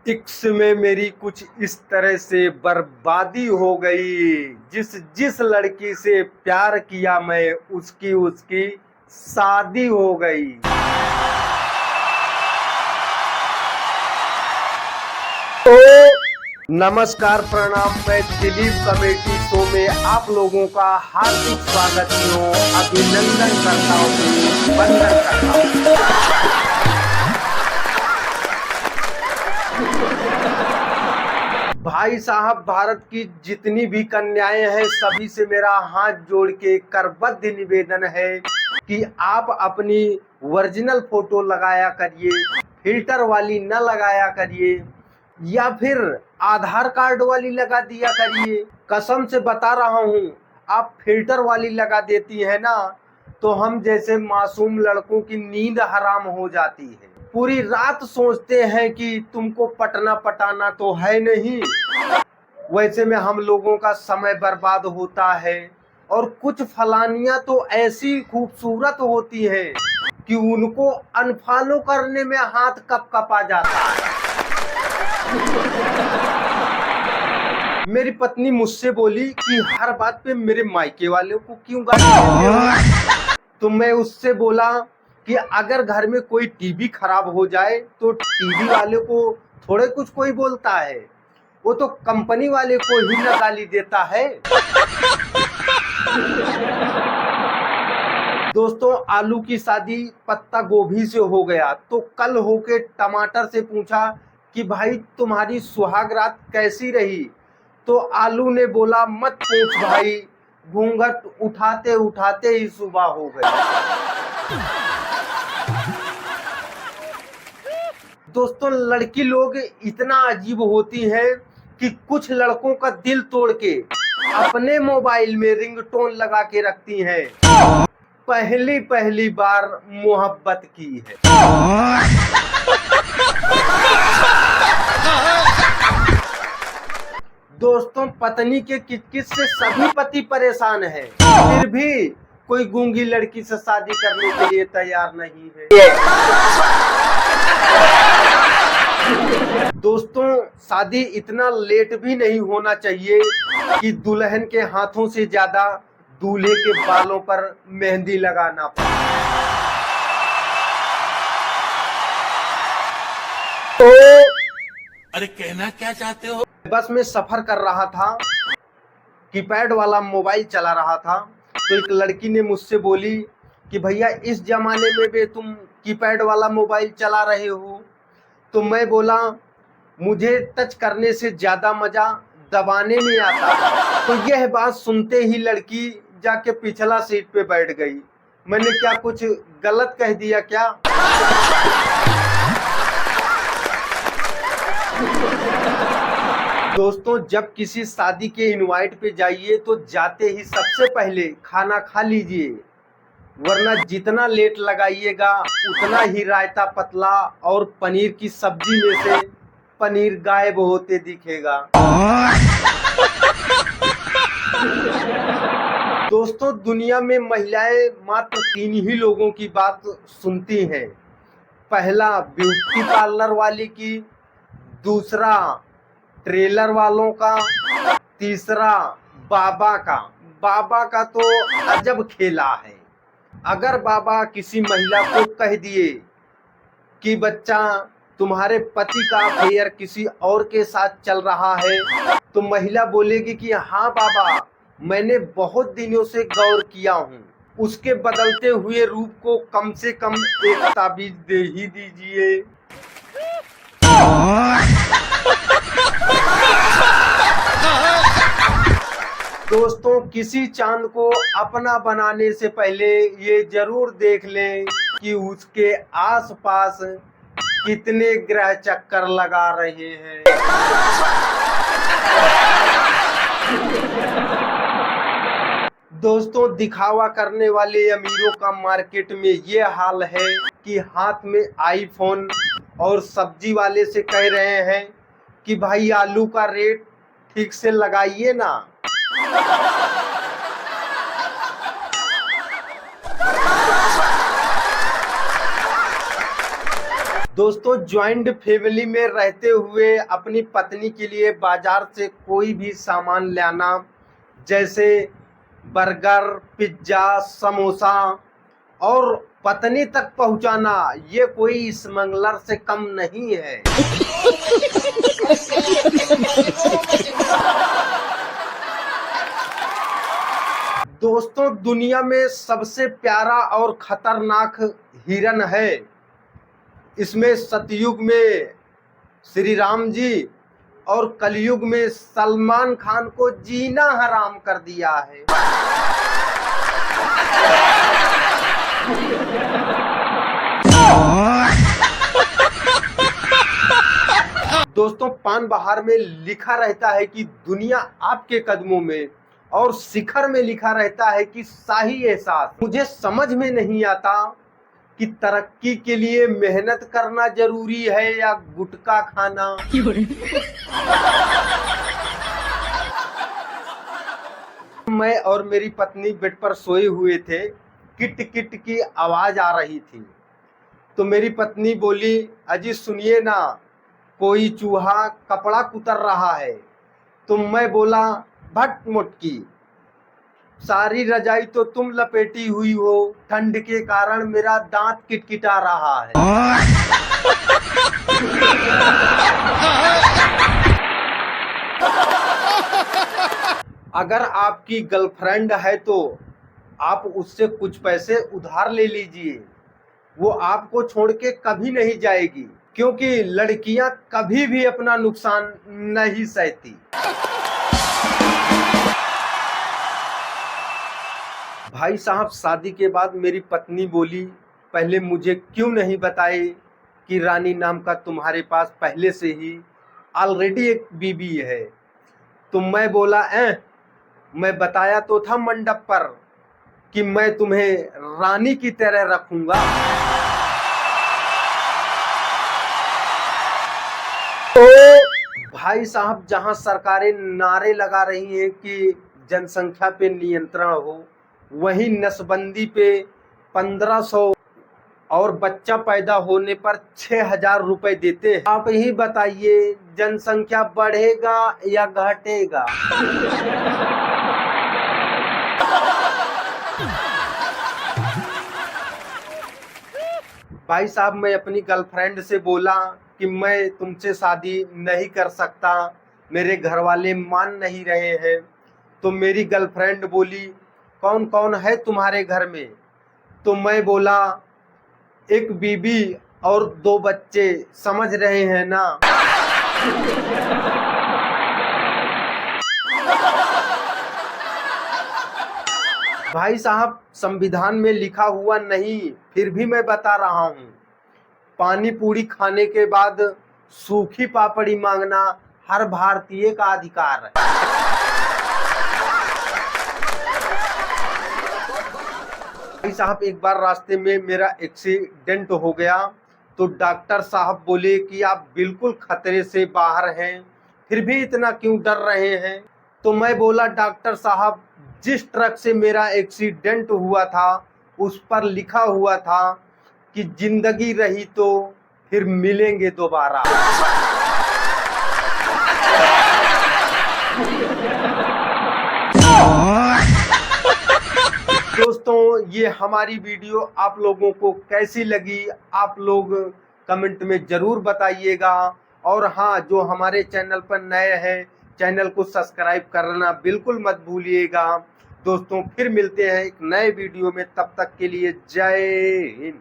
इश्क में मेरी कुछ इस तरह से बर्बादी हो गई। जिस जिस लड़की से प्यार किया मैं उसकी उसकी शादी हो गई। तो नमस्कार प्रणाम, मैं दिलीप कमेटी शो में आप लोगों का हार्दिक स्वागत एवं अभिनंदन करता हूँ, वंदन करता हूँ। भाई साहब, भारत की जितनी भी कन्याएं हैं सभी से मेरा हाथ जोड़ के करबद्ध निवेदन है कि आप अपनी ओरिजिनल फोटो लगाया करिए, फिल्टर वाली न लगाया करिए, या फिर आधार कार्ड वाली लगा दिया करिए। कसम से बता रहा हूँ, आप फिल्टर वाली लगा देती है ना तो हम जैसे मासूम लड़कों की नींद हराम हो जाती है। पूरी रात सोचते हैं कि तुमको पटना पटाना तो है नहीं। वैसे में हम लोगों का समय बर्बाद होता है। और कुछ फलानियां तो ऐसी खूबसूरत होती है कि उनको अनफॉलो करने में हाथ कप कपा जाता है। मेरी पत्नी मुझसे बोली कि हर बात पे मेरे मायके वालों को क्यों गाली देते हो? तो मैं उससे बोला कि अगर घर में कोई टीवी खराब हो जाए तो टीवी वाले को थोड़े कुछ कोई बोलता है, वो तो कंपनी वाले को ही न गाली देता है। दोस्तों, आलू की शादी पत्ता गोभी से हो गया तो कल होके टमाटर से पूछा कि भाई तुम्हारी सुहाग रात कैसी रही? तो आलू ने बोला मत पूछ भाई, घूंघट उठाते उठाते ही सुबह हो गई। दोस्तों, लड़की लोग इतना अजीब होती हैं कि कुछ लड़कों का दिल तोड़ के अपने मोबाइल में रिंगटोन लगा के रखती हैं। पहली पहली बार मोहब्बत की है। दोस्तों, पत्नी के किचकिच से सभी पति परेशान हैं, फिर भी कोई गूंगी लड़की से शादी करने के लिए तैयार नहीं है। दोस्तों, शादी इतना लेट भी नहीं होना चाहिए कि दुल्हन के हाथों से ज्यादा दूल्हे के बालों पर मेहंदी लगाना पड़े। तो अरे कहना क्या चाहते हो? बस में सफर कर रहा था, कीपैड वाला मोबाइल चला रहा था, तो एक लड़की ने मुझसे बोली कि भैया इस जमाने में भी तुम कीपैड वाला मोबाइल चला रहे हो? तो मैं बोला मुझे टच करने से ज्यादा मजा दबाने में आता। तो यह बात सुनते ही लड़की जाके पिछला सीट पे बैठ गई। मैंने क्या कुछ गलत कह दिया क्या? दोस्तों, जब किसी शादी के इनवाइट पे जाइए तो जाते ही सबसे पहले खाना खा लीजिए, वरना जितना लेट लगाइएगा उतना ही रायता पतला और पनीर की सब्जी में से पनीर गायब होते दिखेगा। दोस्तों, दुनिया में महिलाएं मात्र 3 ही लोगों की बात सुनती हैं। पहला ब्यूटी पार्लर वाली की, दूसरा ट्रेलर वालों का, तीसरा बाबा का। बाबा का तो अजब खेला है। अगर बाबा किसी महिला को कह दिए कि बच्चा तुम्हारे पति का अफेयर किसी और के साथ चल रहा है, तो महिला बोलेगी कि हाँ बाबा, मैंने बहुत दिनों से गौर किया हूँ। उसके बदलते हुए रूप को कम से कम एक ताबीज दे ही दीजिए। दोस्तों, किसी चांद को अपना बनाने से पहले ये जरूर देख लें कि उसके आसपास कितने ग्रह चक्कर लगा रहे हैं। दोस्तों, दिखावा करने वाले अमीरों का मार्केट में ये हाल है कि हाथ में आईफोन और सब्जी वाले से कह रहे हैं कि भाई आलू का रेट ठीक से लगाइए ना। दोस्तों, ज्वाइंट फैमिली में रहते हुए अपनी पत्नी के लिए बाजार से कोई भी सामान लाना, जैसे बर्गर, पिज्जा, समोसा और पत्नी तक पहुंचाना, ये कोई स्मगलर से कम नहीं है। दोस्तों, दुनिया में सबसे प्यारा और खतरनाक हिरन है। इसमें सतयुग में श्री राम जी और कलयुग में सलमान खान को जीना हराम कर दिया है। दोस्तों, पान बहार में लिखा रहता है कि दुनिया आपके कदमों में, और शिखर में लिखा रहता है कि शाही एहसास। मुझे समझ में नहीं आता कि तरक्की के लिए मेहनत करना जरूरी है या गुटखा खाना। मैं और मेरी पत्नी बेड पर सोए हुए थे, किट किट की आवाज आ रही थी। तो मेरी पत्नी बोली, अजी सुनिए ना, कोई चूहा कपड़ा कुतर रहा है। तो मैं बोला, भट मुटकी, सारी रजाई तो तुम लपेटी हुई हो, ठंड के कारण मेरा दांत किटकिटा रहा है। अगर आपकी गर्लफ्रेंड है तो आप उससे कुछ पैसे उधार ले लीजिए, वो आपको छोड़ के कभी नहीं जाएगी, क्योंकि लड़कियां कभी भी अपना नुकसान नहीं सहती। भाई साहब, शादी के बाद मेरी पत्नी बोली, पहले मुझे क्यों नहीं बताए कि रानी नाम का तुम्हारे पास पहले से ही ऑलरेडी एक बीबी है। तो मैं बोला, मैं बताया तो था मंडप पर कि मैं तुम्हें रानी की तरह रखूंगा। तो भाई साहब, जहां सरकारें नारे लगा रही हैं कि जनसंख्या पे नियंत्रण हो, वहीं नसबंदी पे 1500 और बच्चा पैदा होने पर 6000 रुपए देते हैं। आप ही बताइए, जनसंख्या बढ़ेगा या घटेगा? भाई साहब, मैं अपनी गर्लफ्रेंड से बोला कि मैं तुमसे शादी नहीं कर सकता, मेरे घर वाले मान नहीं रहे हैं। तो मेरी गर्लफ्रेंड बोली, कौन कौन है तुम्हारे घर में? तो मैं बोला, एक बीबी और 2 बच्चे, समझ रहे हैं ना? भाई साहब, संविधान में लिखा हुआ नहीं, फिर भी मैं बता रहा हूँ, पानी पूरी खाने के बाद सूखी पापड़ी मांगना हर भारतीय का अधिकार है। भाई साहब, एक बार रास्ते में मेरा एक्सीडेंट हो गया, तो डॉक्टर साहब बोले कि आप बिल्कुल खतरे से बाहर हैं, फिर भी इतना क्यों डर रहे हैं? तो मैं बोला, डॉक्टर साहब, जिस ट्रक से मेरा एक्सीडेंट हुआ था उस पर लिखा हुआ था कि जिंदगी रही तो फिर मिलेंगे दोबारा। दोस्तों, ये हमारी वीडियो आप लोगों को कैसी लगी, आप लोग कमेंट में जरूर बताइएगा। और हाँ, जो हमारे चैनल पर नए हैं, चैनल को सब्सक्राइब करना बिल्कुल मत भूलिएगा। दोस्तों, फिर मिलते हैं एक नए वीडियो में, तब तक के लिए जय हिंद।